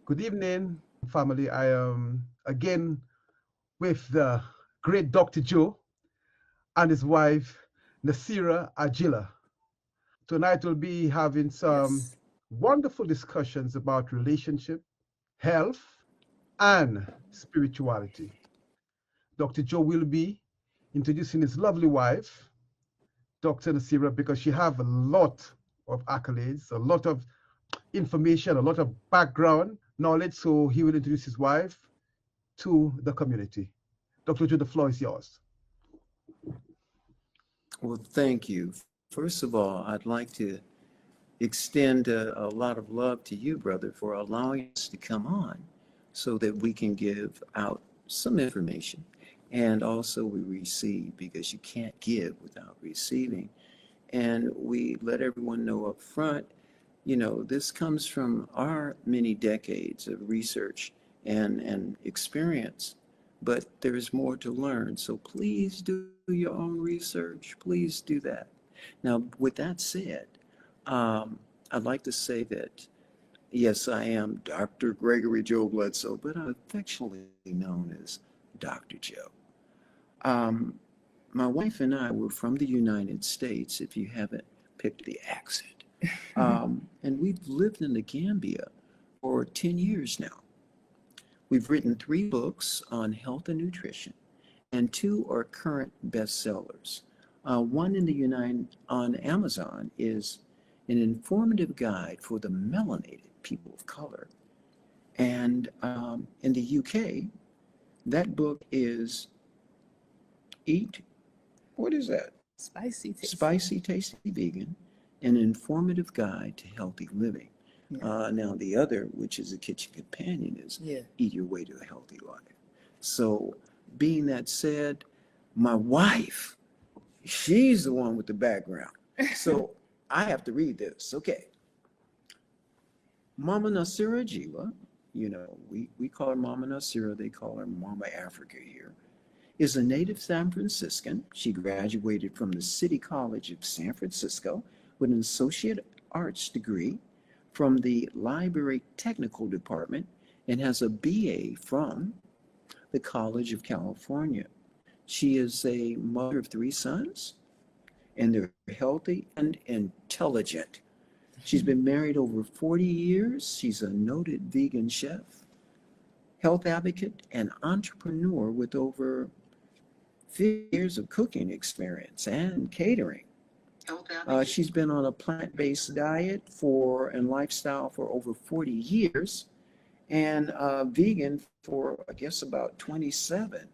Good evening, family. I am again with the great Dr. Joe and his wife, Naasira Ageela. Tonight we'll be having some Yes. wonderful discussions about relationship, health, and spirituality. Dr. Joe will be introducing his lovely wife, Dr. Naasira, because she have a lot of accolades, a lot of information, a lot of background knowledge. So he will introduce his wife to the community. Dr. Joe, the floor is yours. Well, thank you. First of all, I'd like to extend a lot of love to you, brother, for allowing us to come on so that we can give out some information. And also, we receive because you can't give without receiving. And we let everyone know up front, this comes from our many decades of research and experience, but there's more to learn. So please do your own research. Please do that. Now, with that said, I'd like to say that, yes, I am Dr. Gregory Joe Bledsoe, but I'm affectionately known as Dr. Joe. Um, my wife and I were from the United States, if you haven't picked the accent. And we've lived in the Gambia for 10 years now. We've written 3 books on health and nutrition, and 2 are current bestsellers. One in the on Amazon is an informative guide for the melanated people of color. And in the UK, that book is Eat, what is that? Spicy tasty. Spicy Tasty Vegan, an informative guide to healthy living. Yeah. Now, the other, which is a kitchen companion, is Yeah. Eat Your Way to a Healthy Life. So, being that said, my wife, she's the one with the background. So, I have to read this. Okay. Mama Naasira Ageela, we call her Mama Naasira, they call her Mama Africa here, is a native San Franciscan. She graduated from the City College of San Francisco with an associate arts degree from the Library Technical Department and has a BA from the College of California. She is a mother of 3 sons, and they're healthy and intelligent. She's been married over 40 years. She's a noted vegan chef, health advocate, and entrepreneur with over 50 years of cooking experience and catering. She's been on a plant-based diet for and lifestyle for over 40 years and vegan for, I guess, about 27.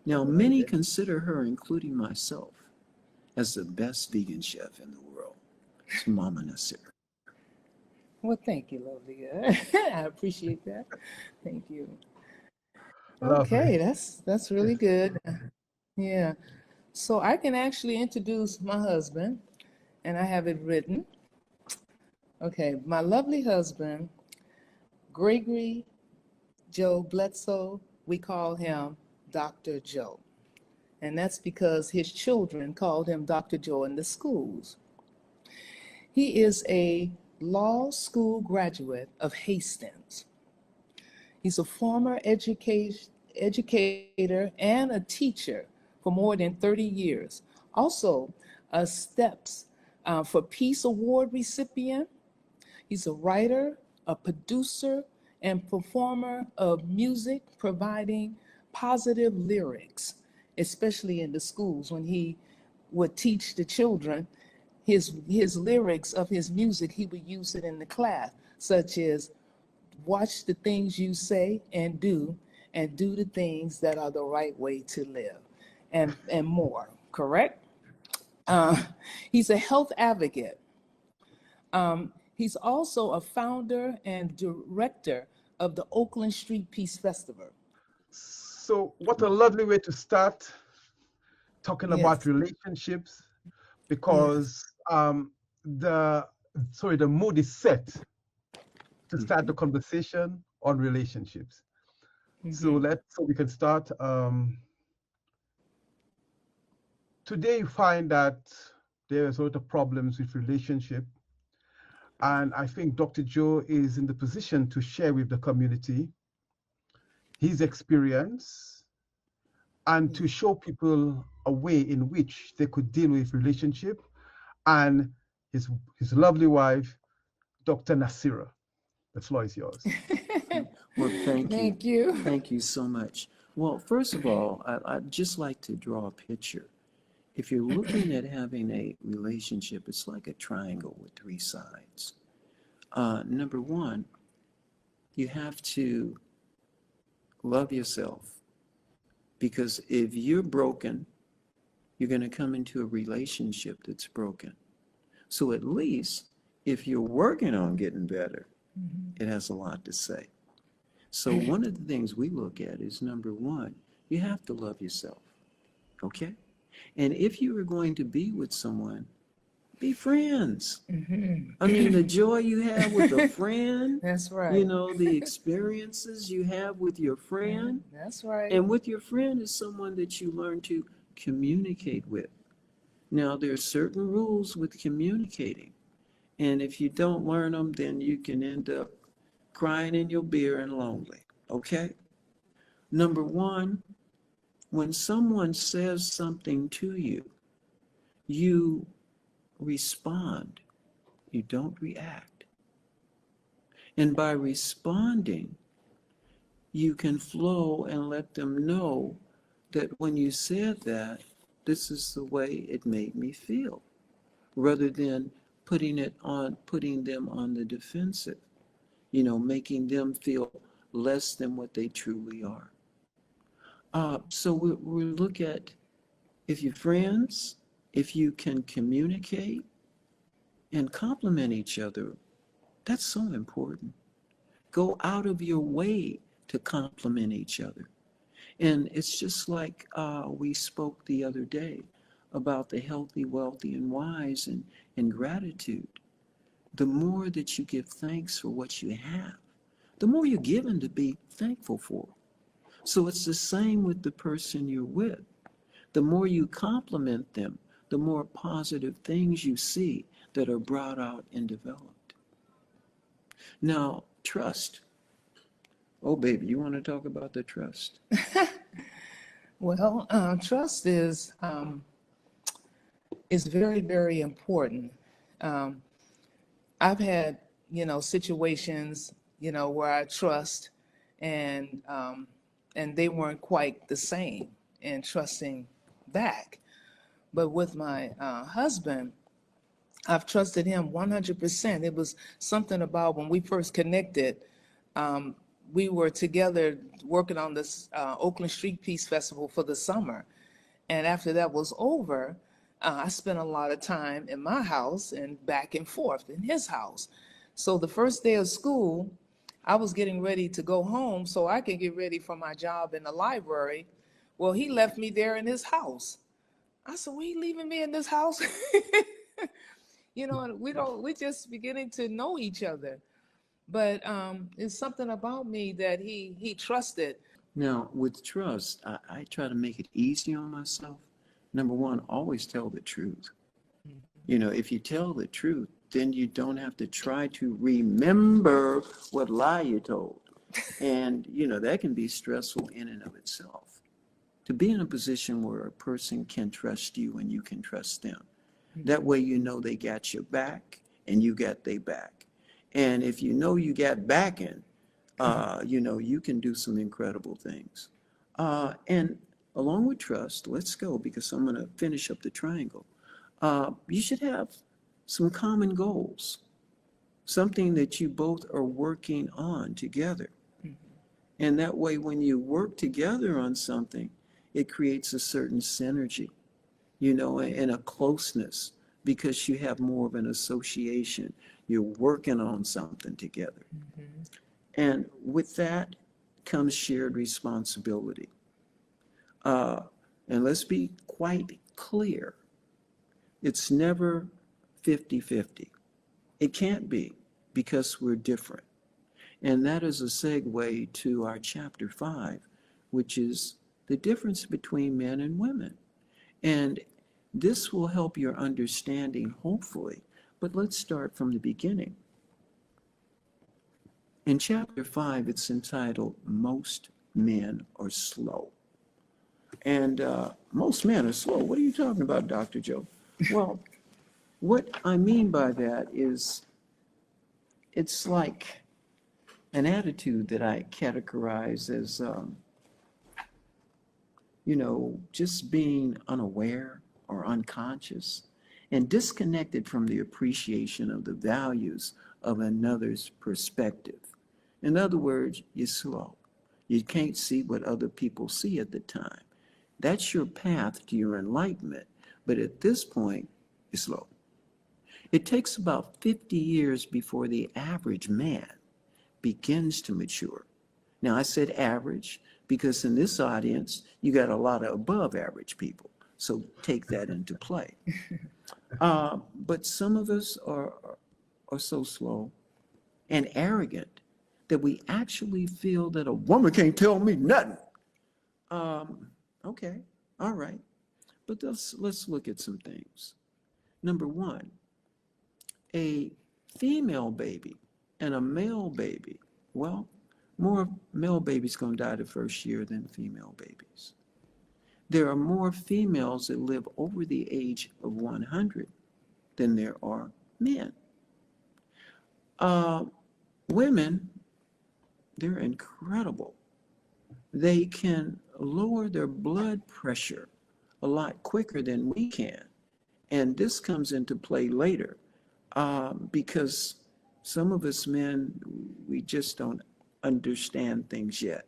Now, many consider her, including myself, as the best vegan chef in the world. It's Mama Naasira. Well, thank you, lovely. I appreciate that. Thank you. Lovely. Okay, that's really good. Yeah. So I can actually introduce my husband, and I have it written. Okay, my lovely husband, Gregory Joe Bledsoe, we call him Dr. Joe. And that's because his children called him Dr. Joe in the schools. He is a law school graduate of Hastings. He's a former educator and a teacher for more than 30 years. Also, a STEPS for Peace Award recipient. He's a writer, a producer, and performer of music, providing positive lyrics, especially in the schools when he would teach the children his lyrics of his music. He would use it in the class, such as watch the things you say and do the things that are the right way to live, and more, correct? Uh, he's a health advocate. He's also a founder and director of the Oakland Street Peace Festival. So, what a lovely way to start talking about Yes, relationships yes. because the the mood is set to start the Mhm. conversation on relationships. Hmm. So we can start. Today, you find that there is a lot of problems with relationship, And I think Dr. Joe is in the position to share with the community his experience and to show people a way in which they could deal with relationship, and his lovely wife, Dr. Naasira. The floor is yours. Well, thank you. Thank you. Thank you so much. Well, first of all, I'd just like to draw a picture. If you're looking at having a relationship, it's like a triangle with three sides. Number one, you have to love yourself, because if you're broken, you're going to come into a relationship that's broken. So at least if you're working on getting better, it has a lot to say. So one of the things we look at is, number one, you have to love yourself, okay? And if you are going to be with someone, be friends. I mean, the joy you have with a friend, That's right. you know, the experiences you have with your friend, That's right. and with your friend is someone that you learn to communicate with. Now, there are certain rules with communicating, and if you don't learn them, then you can end up crying in your beer and lonely, okay? Number one, when someone says something to you, you respond, you don't react. And by responding, you can flow and let them know that when you said that, this is the way it made me feel, rather than putting them on the defensive, you know, making them feel less than what they truly are. So we look at, if you're friends, if you can communicate and compliment each other, that's so important. Go out of your way to compliment each other. And it's just like we spoke the other day about the healthy, wealthy, and wise, and gratitude. The more that you give thanks for what you have, the more you're given to be thankful for. So it's the same with the person you're with. The more you compliment them, the more positive things you see that are brought out and developed. Now, trust. Oh, baby, you want to talk about the trust? Well, trust is very, very important. I've had, situations, where I trust, and they weren't quite the same in trusting back. But with my husband, I've trusted him 100%. It was something about when we first connected. We were together working on this Oakland Street Peace Festival for the summer. And after that was over, I spent a lot of time in my house and back and forth in his house. So the first day of school, I was getting ready to go home so I could get ready for my job in the library. Well, he left me there in his house. I said, "Well, he leaving me in this house?" And we're just beginning to know each other. But it's something about me that he trusted. Now, with trust, I try to make it easy on myself. Number one, always tell the truth. If you tell the truth, then you don't have to try to remember what lie you told. And, that can be stressful in and of itself. To be in a position where a person can trust you and you can trust them. That way they got your back and you got their back. And if you got backing, you can do some incredible things. And along with trust, let's go, because I'm going to finish up the triangle. You should have some common goals, something that you both are working on together. And that way, when you work together on something, it creates a certain synergy, and a closeness, because you have more of an association. You're working on something together. And with that comes shared responsibility. And let's be quite clear. It's never 50-50. It can't be, because we're different. And that is a segue to our chapter 5, which is the difference between men and women. And this will help your understanding, hopefully. But let's start from the beginning. In chapter 5, it's entitled Most Men Are Slow. And most men are slow. What are you talking about, Dr. Joe? Well, what I mean by that is it's like an attitude that I categorize as, just being unaware or unconscious and disconnected from the appreciation of the values of another's perspective. In other words, you're slow. You can't see what other people see at the time. That's your path to your enlightenment. But at this point, you're slow. It takes about 50 years before the average man begins to mature. Now, I said average because in this audience, you got a lot of above average people. So take that into play. But some of us are so slow and arrogant that we actually feel that a woman can't tell me nothing. Okay, all right. But let's look at some things. Number one, a female baby and a male baby, well, more male babies going to die the first year than female babies. There are more females that live over the age of 100 than there are men. Women, they're incredible. They can lower their blood pressure a lot quicker than we can. And this comes into play later because some of us men, we just don't understand things yet.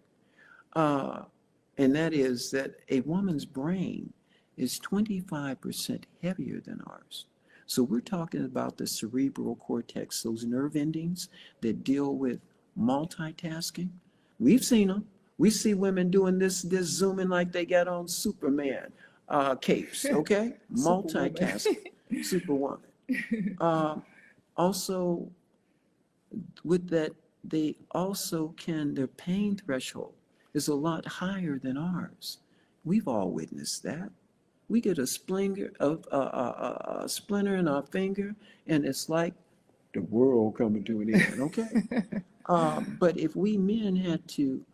And that is that a woman's brain is 25% heavier than ours. So we're talking about the cerebral cortex, those nerve endings that deal with multitasking. We've seen them. We see women doing this zooming like they got on Superman capes, okay? Multitasking, Superwoman. Also, with that, they also can, their pain threshold is a lot higher than ours. We've all witnessed that. We get a splinter in our finger, and it's like the world coming to an end, okay? But if we men had to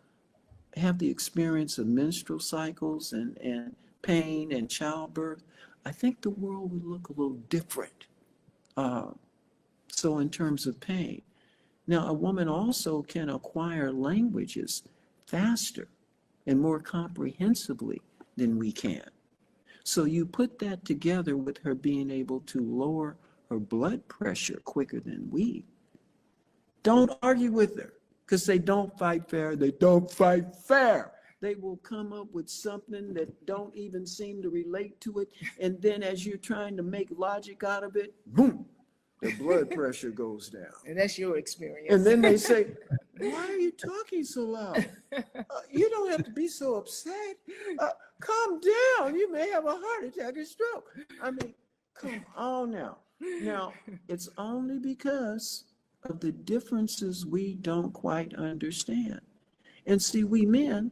have the experience of menstrual cycles and pain and childbirth, I think the world would look a little different. So in terms of pain. Now, a woman also can acquire languages faster and more comprehensively than we can. So you put that together with her being able to lower her blood pressure quicker than we. Don't argue with her because they don't fight fair. They don't fight fair. They will come up with something that don't even seem to relate to it. And then as you're trying to make logic out of it, boom, the blood pressure goes down. And that's your experience. And then they say, why are you talking so loud? You don't have to be so upset. Calm down. You may have a heart attack or stroke. I mean, come on now. Now, it's only because of the differences we don't quite understand. And see, we men,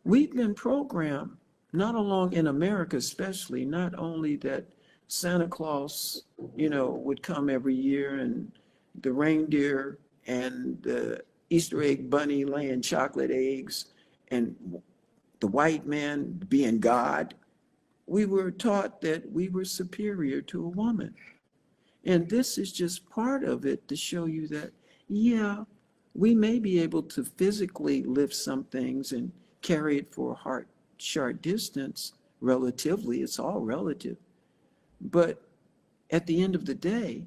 we've been programmed, not along in America especially, not only that Santa Claus, would come every year and the reindeer and the Easter egg bunny laying chocolate eggs and the white man being God. We were taught that we were superior to a woman. And this is just part of it to show you that, yeah, we may be able to physically lift some things and carry it for a short distance, relatively, it's all relative. But at the end of the day,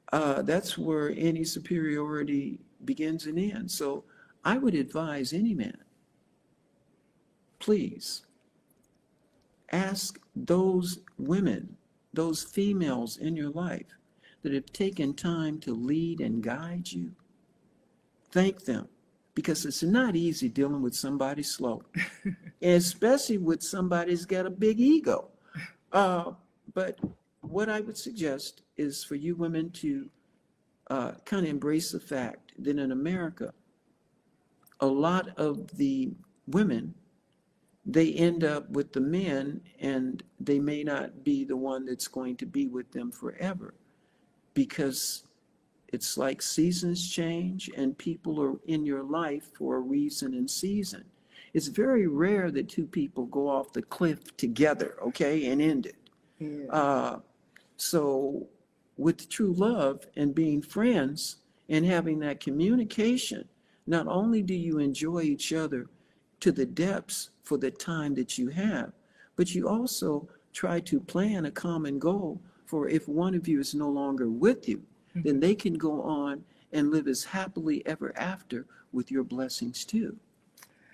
that's where any superiority begins and ends. So I would advise any man, please ask those women, those females in your life that have taken time to lead and guide you. Thank them, because it's not easy dealing with somebody slow, especially with somebody who's got a big ego. But what I would suggest is for you women to kind of embrace the fact that in America, a lot of the women, they end up with the men and they may not be the one that's going to be with them forever because it's like seasons change and people are in your life for a reason and season. It's very rare that two people go off the cliff together, okay, and end it. Yeah. So with true love and being friends and having that communication, not only do you enjoy each other to the depths for the time that you have, but you also try to plan a common goal for if one of you is no longer with you, then they can go on and live as happily ever after with your blessings too.